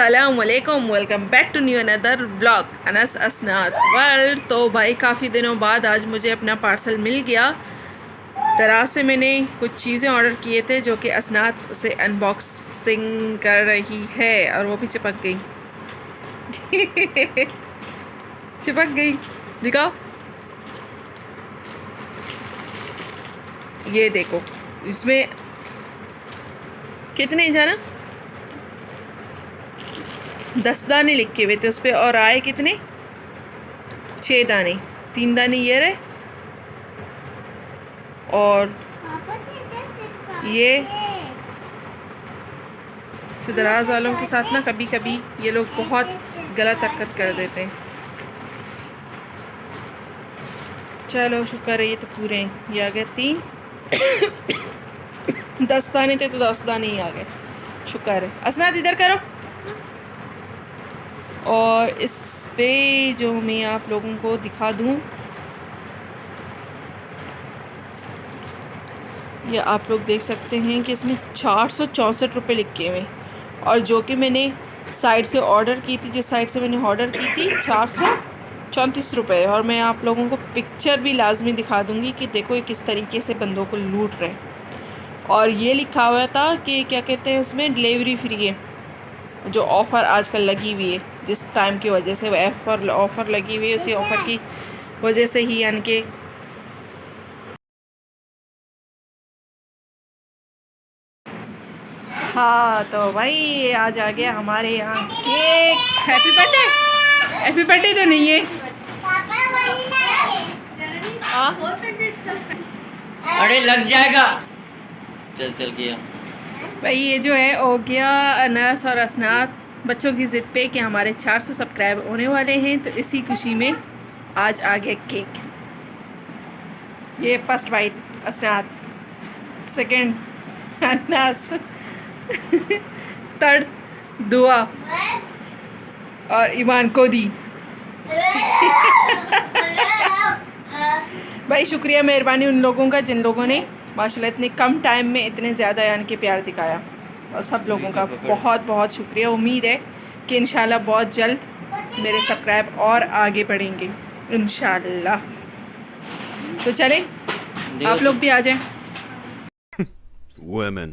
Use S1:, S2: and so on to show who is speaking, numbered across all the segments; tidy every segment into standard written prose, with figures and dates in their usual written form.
S1: अस्सलामुअलैकुम, welcome back to new another blog Anas Asnat world. तो भाई काफ़ी दिनों बाद आज मुझे अपना पार्सल मिल गया। दराज से मैंने कुछ चीज़ें ऑर्डर किए थे जो कि असनात उसे अनबॉक्सिंग कर रही है और वो भी चिपक गई। चिपक गई, दिखाओ। ये देखो, इसमें कितने जाना 10 दाने लिखे हुए थे उस पर, और आए कितने 6 दाने। 3 दाने ये रहे, और ये दराज वालों के साथ ना कभी कभी ये लोग बहुत गलत हरकत कर देते हैं। चलो शुक्र है ये तो पूरे हैं। ये आ गए 3। 10 दाने थे तो 10 दाने ही आ गए, शुक्र है। असनाद इधर करो। और इस पे जो मैं आप लोगों को दिखा दूं, ये आप लोग देख सकते हैं कि इसमें 464 रुपये लिखे हुए, और जो कि मैंने साइट से ऑर्डर की थी, जिस साइट से मैंने ऑर्डर की थी 434 रुपये। और मैं आप लोगों को पिक्चर भी लाजमी दिखा दूंगी कि देखो ये किस तरीके से बंदों को लूट रहे हैं। और ये लिखा हुआ था कि क्या कहते हैं, उसमें डिलीवरी फ्री है, जो ऑफ़र आजकल लगी हुई है, जिस टाइम की वजह से ऑफ़र लगी हुई है, उसी ऑफ़र की वजह से ही यानी कि हाँ। तो भाई आज आ गया हमारे यहाँ cake. Happy birthday. Happy birthday तो नहीं है।
S2: अरे लग जाएगा। चल चल गया
S1: भाई ये जो है हो गया अनस और असनात बच्चों की ज़िद पे कि हमारे 400 सब्सक्राइब होने वाले हैं, तो इसी खुशी में आज आ गया केक। ये first bite Asnat, second Anas, third Dua और ईमान को दी। भाई शुक्रिया, मेहरबानी उन लोगों का जिन लोगों ने माशाल्लाह इतने कम टाइम में इतने ज़्यादा यानी कि प्यार दिखाया, और सब लोगों का बहुत बहुत शुक्रिया। उम्मीद है कि इंशाल्लाह बहुत जल्द मेरे सब्सक्राइब और आगे बढ़ेंगे इंशाल्लाह। तो चलें, आप लोग भी आ जाएं।
S3: Women.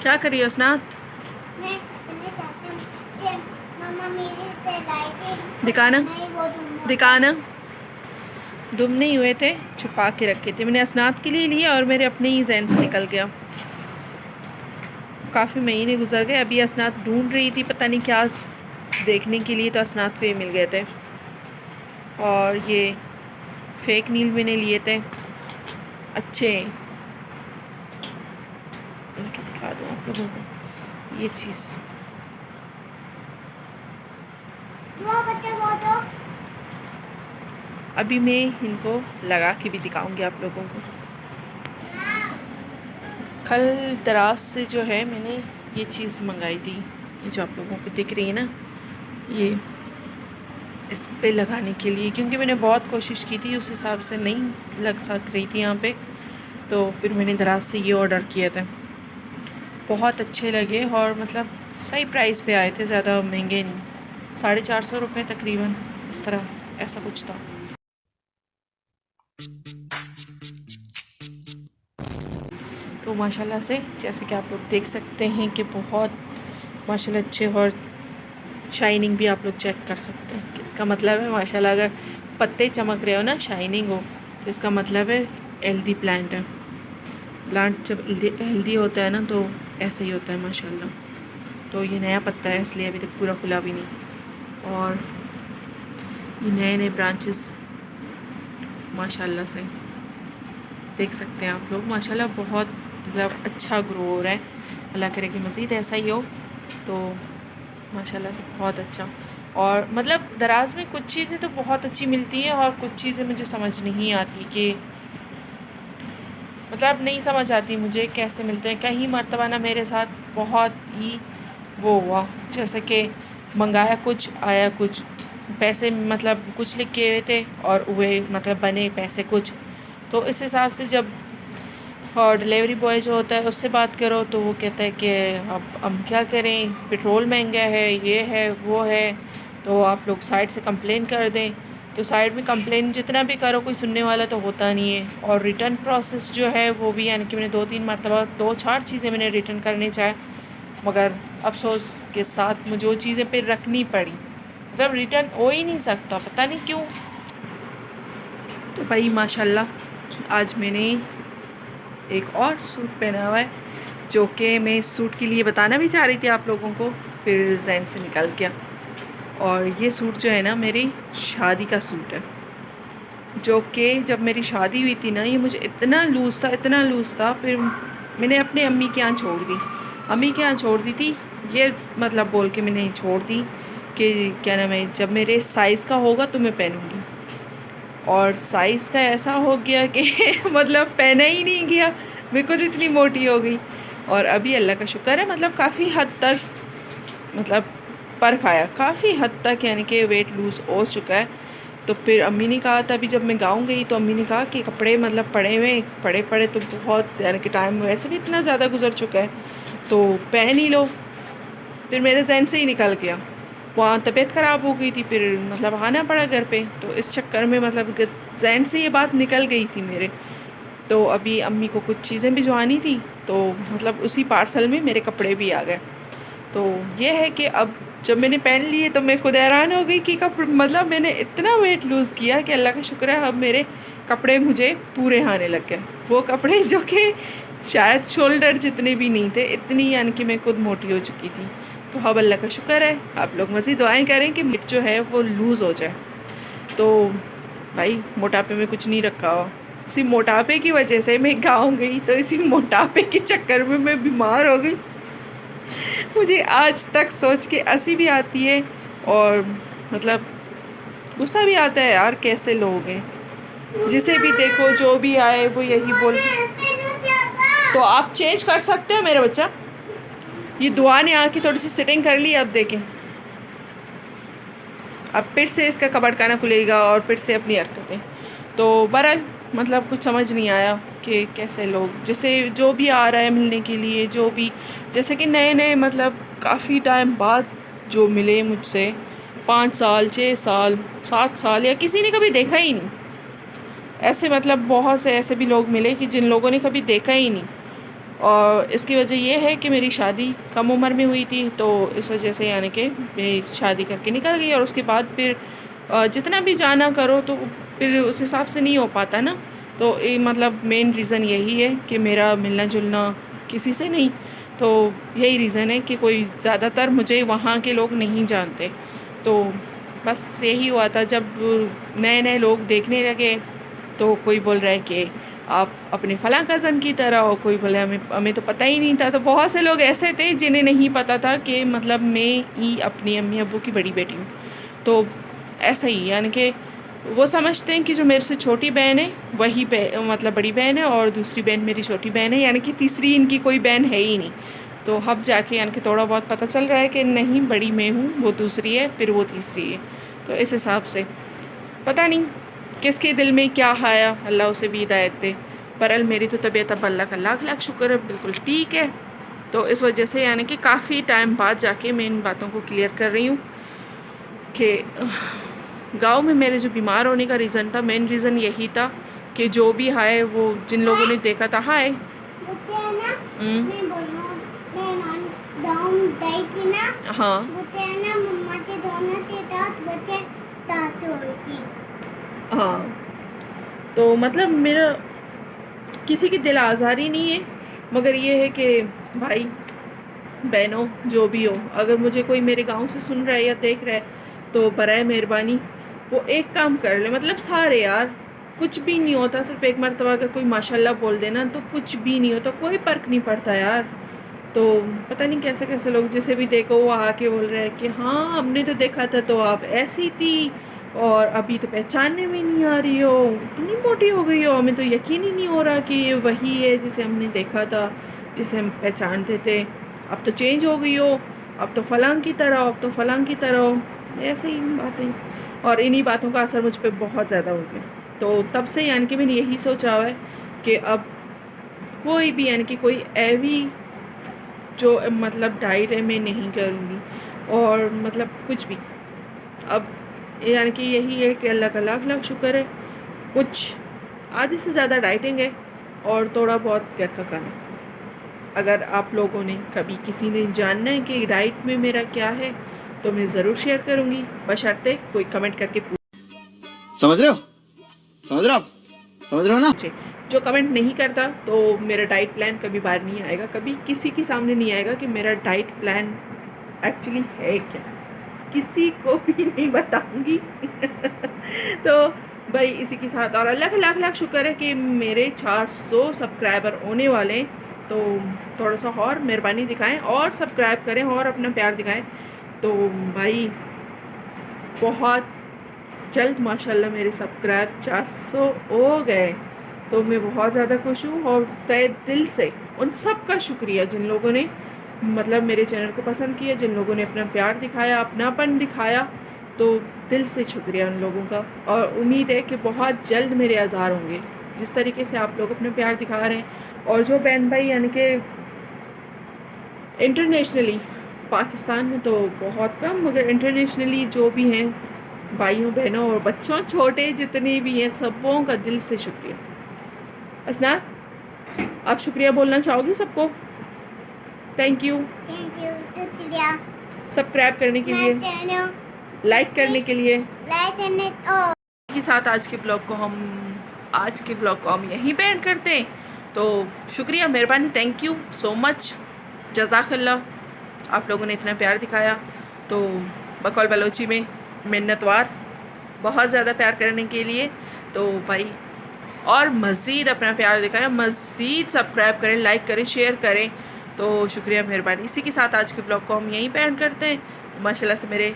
S1: क्या करिए असनात? दिखाना दिखाना। दुम नहीं हुए थे, छुपा के रखे थे। मैंने असनात के लिए लिया और मेरे अपने ही जहन से निकल गया। काफ़ी महीने गुजर गए, अभी असनात ढूंढ रही थी पता नहीं क्या देखने के लिए, तो असनात को ये मिल गए थे। और ये फेक नील मैंने लिए थे अच्छे, इनके दिखा दूँ आप लोगों को ये चीज़। अभी मैं इनको लगा के भी दिखाऊंगी आप लोगों को। कल दराज से जो है मैंने ये चीज़ मंगाई थी, ये जो आप लोगों को दिख रही है ना, ये इस पे लगाने के लिए, क्योंकि मैंने बहुत कोशिश की थी, उस हिसाब से नहीं लग सक रही थी यहाँ पे, तो फिर मैंने दराज से ये ऑर्डर किए थे। बहुत अच्छे लगे और मतलब सही प्राइस पे आए थे, ज़्यादा महंगे नहीं, 450 रुपये तकरीबन, इस तरह ऐसा कुछ था। तो माशाल्लाह से जैसे कि आप लोग देख सकते हैं कि बहुत माशाल्लाह अच्छे, और शाइनिंग भी आप लोग चेक कर सकते हैं कि इसका मतलब है माशाल्लाह, अगर पत्ते चमक रहे हो ना, शाइनिंग हो, तो इसका मतलब है हेल्दी प्लांट है। प्लांट जब हेल्दी होता है ना तो ऐसे ही होता है माशाल्लाह। तो ये नया पत्ता है इसलिए अभी तक पूरा खुला भी नहीं, और ये नए नए ब्रांचेस माशाल्लाह से देख सकते हैं आप लोग। माशाल्लाह बहुत मतलब अच्छा ग्रो हो रहा है, अल्लाह करे कि मज़ीद ऐसा ही हो, तो माशाल्लाह से बहुत अच्छा। और मतलब दराज में कुछ चीज़ें तो बहुत अच्छी मिलती हैं, और कुछ चीज़ें मुझे समझ नहीं आती कि मतलब नहीं समझ आती मुझे कैसे मिलते हैं। कहीं मर्तबा ना मेरे साथ बहुत ही वो हुआ, जैसे कि मंगाया कुछ आया कुछ, पैसे मतलब कुछ लिखे हुए थे और हुए मतलब बने पैसे कुछ। तो इस हिसाब से जब और डिलीवरी बॉय जो होता है उससे बात करो तो वो कहता है कि अब हम क्या करें, पेट्रोल महंगा है, ये है वो है, तो आप लोग साइड से कंप्लेन कर दें। तो साइड में कंप्लेन जितना भी करो कोई सुनने वाला तो होता नहीं है। और रिटर्न प्रोसेस जो है वो भी यानी कि मैंने 2-3 मरतबा 2-4 चीज़ें मैंने रिटर्न करने चाहे, मगर अफसोस के साथ मुझे वो चीज़ें पे रखनी पड़ी। मतलब रिटर्न हो ही नहीं सकता, पता नहीं क्यों। तो भाई माशाल्लाह आज मैंने एक और सूट पहना हुआ है जो कि मैं इस सूट के लिए बताना भी चाह रही थी आप लोगों को, फिर जहन से निकल गया। और ये सूट जो है ना मेरी शादी का सूट है, जो कि जब मेरी शादी हुई थी ना ये मुझे इतना लूज़ था, इतना लूज़ था, फिर मैंने अपने अम्मी के यहाँ छोड़ दी। अम्मी के यहाँ छोड़ दी थी ये मतलब बोल के मैंने छोड़ दी कि क्या नाम है, जब मेरे साइज़ का होगा तो मैं पहनूँगी। और साइज़ का ऐसा हो गया कि मतलब पहना ही नहीं गया, मैं खुद इतनी मोटी हो गई। और अभी अल्लाह का शुक्र है मतलब काफ़ी हद तक मतलब फ़र्क आया, काफ़ी हद तक यानी कि वेट लूज़ हो चुका है। तो फिर अम्मी ने कहा था, अभी जब मैं गाँव गई तो अम्मी ने कहा कि कपड़े मतलब पड़े तो बहुत यानी कि टाइम वैसे भी इतना ज़्यादा गुजर चुका है तो पहन ही लो। फिर मेरे जहन से ही निकल गया, वहाँ तबीयत ख़राब हो गई थी, फिर मतलब आना पड़ा घर पे, तो इस चक्कर में मतलब जहन से ये बात निकल गई थी मेरे। तो अभी अम्मी को कुछ चीज़ें भिजवानी थी तो मतलब उसी पार्सल में मेरे कपड़े भी आ गए। तो ये है कि अब जब मैंने पहन लिए तो मैं खुद हैरान हो गई कि कपड़े मतलब मैंने इतना वेट लूज़ किया कि अल्लाह का शुक्र है अब मेरे कपड़े मुझे पूरे आने लग गए। वो कपड़े जो कि शायद शोल्डर जितने भी नहीं थे, इतनी यानी कि मैं खुद मोटी हो चुकी थी। तो अब अल्लाह का शुक्र है, आप लोग मज़ीद दुआएं करें कि वेट जो है वो लूज़ हो जाए। तो भाई मोटापे में कुछ नहीं रखा हो, इसी मोटापे की वजह से मैं गाँव गई तो इसी मोटापे के चक्कर में मैं बीमार हो गई। मुझे आज तक सोच के हंसी भी आती है और मतलब गुस्सा भी आता है यार, कैसे लोग हैं, जिसे भी देखो जो भी आए वो यही बोल। तो आप चेंज कर सकते हो मेरे बच्चा, ये दुआ ने आके थोड़ी सी सेटिंग कर ली। अब देखें अब फिर से इसका कबड़ खाना खुलेगा और फिर से अपनी हरकतें। तो बहरहाल मतलब कुछ समझ नहीं आया कि कैसे लोग, जैसे जो भी आ रहा है मिलने के लिए, जो भी जैसे कि नए नए मतलब काफ़ी टाइम बाद जो मिले मुझसे, 5 साल 6 साल 7 साल, या किसी ने कभी देखा ही नहीं, ऐसे मतलब बहुत से ऐसे भी लोग मिले कि जिन लोगों ने कभी देखा ही नहीं। और इसकी वजह ये है कि मेरी शादी कम उम्र में हुई थी, तो इस वजह से यानी कि मैं शादी करके निकल गई और उसके बाद फिर जितना भी जाना करो तो फिर उस हिसाब से नहीं हो पाता ना। तो ये मतलब मेन रीज़न यही है कि मेरा मिलना जुलना किसी से नहीं, तो यही रीज़न है कि कोई ज़्यादातर मुझे वहाँ के लोग नहीं जानते। तो बस यही हुआ था, जब नए नए लोग देखने लगे तो कोई बोल रहा है कि आप अपने फलां कज़न की तरह हो, कोई बोले हमें तो पता ही नहीं था। तो बहुत से लोग ऐसे थे जिन्हें नहीं पता था कि मतलब मैं ही अपनी अम्मी अब्बू की बड़ी बेटी हूँ। तो ऐसा ही यानी कि वो समझते हैं कि जो मेरे से छोटी बहन है वही मतलब बड़ी बहन है, और दूसरी बहन मेरी छोटी बहन है, यानी कि तीसरी इनकी कोई बहन है ही नहीं। तो अब जाके यानी कि थोड़ा बहुत पता चल रहा है कि नहीं, बड़ी मैं हूँ, वो दूसरी है, फिर वो तीसरी है। तो इस हिसाब से पता नहीं किसके दिल में क्या आया, अल्लाह उसे भी हिदायत दे। बहरहाल मेरी तो तबीयत अब अल्लाह का लाख लाख शुक्र है बिल्कुल ठीक है। तो इस वजह से यानी कि काफ़ी टाइम बाद जाके मैं इन बातों को क्लियर कर रही हूँ कि गांव में मेरे जो बीमार होने का रीज़न था, मेन रीज़न यही था कि जो भी आए वो जिन लोगों ने देखा था हाय हाँ हाँ। तो मतलब मेरा किसी की दिल आज़ारी नहीं है, मगर ये है कि भाई बहनों जो भी हो, अगर मुझे कोई मेरे गांव से सुन रहा है या देख रहा है तो बराए मेहरबानी वो एक काम कर ले, मतलब सारे यार कुछ भी नहीं होता, सिर्फ एक मरतबा अगर कोई माशाल्लाह बोल देना तो कुछ भी नहीं होता, कोई फ़र्क नहीं पड़ता यार। तो पता नहीं कैसे कैसे लोग जिसे भी देखो वो आके बोल रहे हैं कि हाँ हमने तो देखा था तो आप ऐसी थी और अभी तो पहचानने में नहीं आ रही हो, इतनी मोटी हो गई हो, हमें तो यकीन ही नहीं हो रहा कि ये वही है जिसे हमने देखा था, जिसे हम पहचानते थे, अब तो चेंज हो गई हो, अब तो फलां की तरह हो, अब तो फलां की तरह हो, ऐसे ही बातें। और इन्हीं बातों का असर मुझ पर बहुत ज़्यादा हो गया। तो तब से यानी कि मैंने यही सोचा हुआ है कि अब कोई भी यानी कि कोई ऐवी जो मतलब डाइट है मैं नहीं करूँगी, और मतलब कुछ भी। अब यानी कि यही है कि अल्लाह का लाख लाख शुक्र है, कुछ आधे से ज़्यादा डाइटिंग है और थोड़ा बहुत घर का खाना। अगर आप लोगों ने कभी किसी ने जानना है कि डाइट में मेरा क्या है तो मैं ज़रूर शेयर करूँगी, बशर्ते कोई कमेंट करके
S3: समझ रहे हो? समझ रहे हो आप? समझ रहे हो ना?
S1: पूछे। जो कमेंट नहीं करता तो मेरा डाइट प्लान कभी बाहर नहीं आएगा, कभी किसी के सामने नहीं आएगा कि मेरा डाइट प्लान एक्चुअली है क्या, किसी को भी नहीं बताऊंगी। तो भाई इसी के साथ, और अल्लाह का लाख लाख शुक्र है कि मेरे 400 सब्सक्राइबर होने वाले हैं, तो थोड़ा सा और मेहरबानी दिखाएं और सब्सक्राइब करें और अपना प्यार दिखाएं। तो भाई बहुत जल्द माशाल्लाह मेरे सब्सक्राइब 400 हो गए, तो मैं बहुत ज़्यादा खुश हूँ और तहे दिल से उन सब का शुक्रिया जिन लोगों ने मतलब मेरे चैनल को पसंद किया, जिन लोगों ने अपना प्यार दिखाया, अपनापन दिखाया, तो दिल से शुक्रिया उन लोगों का। और उम्मीद है कि बहुत जल्द मेरे आज़ार होंगे जिस तरीके से आप लोग अपना प्यार दिखा रहे हैं। और जो बहन भाई यानी कि इंटरनेशनली, पाकिस्तान में तो बहुत कम, मगर इंटरनेशनली जो भी हैं भाइयों बहनों और बच्चों छोटे जितने भी हैं, सबों का दिल से शुक्रिया। असना, आप शुक्रिया बोलना चाहोगी सबको? थैंक यू
S4: शुक्रिया
S1: सब्सक्राइब करने के लिए, लाइक करने के लिए।
S4: लाइक करने
S1: के साथ आज के ब्लॉग को हम यहीं पे एंड करते हैं। तो शुक्रिया, मेहरबानी, थैंक यू सो मच, जज़ाकल्लाह। आप लोगों ने इतना प्यार दिखाया, तो बकौल बलोची में मिन्नतवार, बहुत ज़्यादा प्यार करने के लिए। तो भाई और मज़ीद अपना प्यार दिखाया, मज़ीद सब्सक्राइब करें, लाइक करें, शेयर करें। तो शुक्रिया, मेहरबानी। इसी के साथ आज के ब्लॉग को हम यहीं पे एंड करते हैं। माशाल्लाह से मेरे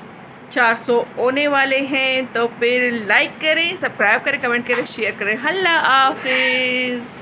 S1: 400 होने वाले हैं, तो फिर लाइक करें, सब्सक्राइब करें, कमेंट करें, शेयर करें। अल्लाह हाफिज़।